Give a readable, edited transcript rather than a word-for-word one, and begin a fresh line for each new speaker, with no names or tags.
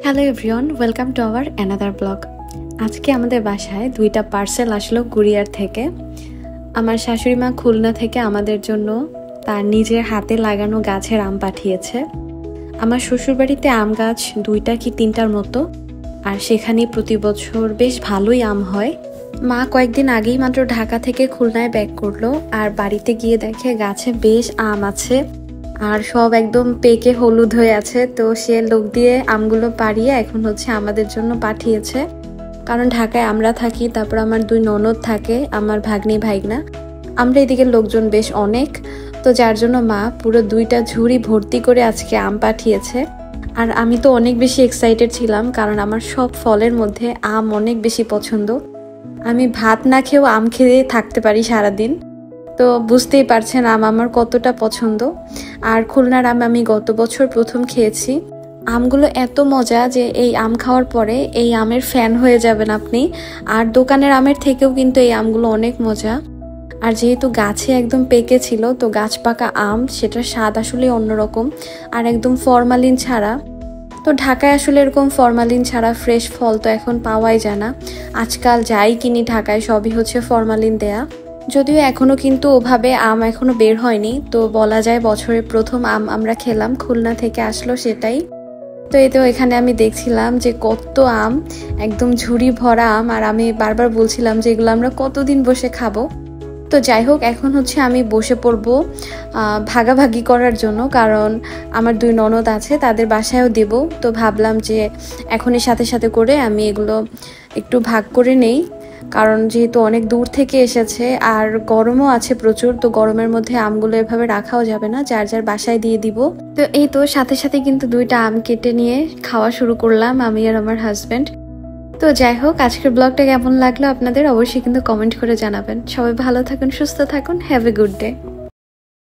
Hello everyone, welcome to our another blog. আজকে আমাদের বাসায় 2টা পার্সেল আসলো কুরিয়ার থেকে। আমার শাশুড়ি মা খুলনা থেকে আমাদের জন্য তার নিজের হাতে লাগানো গাছের আম পাঠিয়েছে। আমার শ্বশুরবাড়িতে আম গাছ 2টা কি 3টার মতো, আর সেখানে প্রতি বছর বেশ ভালোই আম হয়। মা কয়েকদিন আগেই মাত্র ঢাকা থেকে খুলনায় ব্যাক করলো, আর বাড়িতে গিয়ে দেখে গাছে বেশ আম আছে আর সব একদম পেকে হলুদ হয়ে আছে। তো সে লোক দিয়ে আমগুলো পাড়িয়ে এখন আমাদের জন্য পাঠিয়েছে, কারণ ঢাকায় আমরা থাকি, তারপর আমার 2 ননদ থাকে, আমার ভাগ্নি ভাইগনা, আমরা এদিকে লোকজন বেশ অনেক। তো যার জন্য মা পুরো 2টা ঝুড়ি ভর্তি করে আজকে আম পাঠিয়েছে। আর আমি তো অনেক বেশি এক্সাইটেড ছিলাম, কারণ আমার সব ফলের মধ্যে আম অনেক বেশি পছন্দ। আমি ভাত না খেয়েও আম খেয়ে থাকতে পারি সারাদিন। তো বুঝতেই পারছেন আম আমার কতটা পছন্দ। আর খুলনার আম আমি গত বছর প্রথম খেয়েছি। আমগুলো এত মজা যে এই আম খাওয়ার পরে এই আমের ফ্যান হয়ে যাবেন আপনি। আর দোকানের আমের থেকেও কিন্তু এই আমগুলো অনেক মজা। আর যেহেতু গাছে একদম পেকে ছিল, তো গাছ পাকা আম, সেটার স্বাদ আসলে অন্যরকম আর একদম ফরমালিন ছাড়া। তো ঢাকায় আসলে এরকম ফরমালিন ছাড়া ফ্রেশ ফল তো এখন পাওয়াই যায় না। আজকাল যাই কিনি ঢাকায় সবই ফরমালিন দেয়া। যদিও এখনো কিন্তু ওভাবে আম এখনো বের হয়নি, তো বলা যায় বছরের প্রথম আম আমরা খেলাম, খুলনা থেকে আসলো সেটাই। তো এখানে আমি দেখছিলাম যে কত আম, একদম ঝুড়ি ভরা আম, আর আমি বারবার বলছিলাম যে এগুলো আমরা কতদিন বসে খাবো। তো যাই হোক, এখন আমি বসে পড়বো ভাগাভাগি করার জন্য, কারণ আমার 2 ননদ আছে, তাদের বাসায়ও দেব। তো ভাবলাম যে এখনই সাথে সাথে করে আমি এগুলো একটু ভাগ করে নেই, কারণ যেহেতু অনেক দূর থেকে এসেছে আর গরমও আছে প্রচুর। তো গরমের মধ্যে আমগুলো এভাবে রাখাও যাবে না, যার যার বাসায় দিয়ে দিব। তো সাথে সাথে কিন্তু 2টা আম কেটে নিয়ে খাওয়া শুরু করলাম আমি আর আমার হাজব্যান্ড। তো যাই হোক, আজকের ব্লগটা কেমন লাগলো আপনাদের অবশ্যই কিন্তু কমেন্ট করে জানাবেন। সবাই ভালো থাকুন, সুস্থ থাকুন, হ্যাভ এ গুড ডে।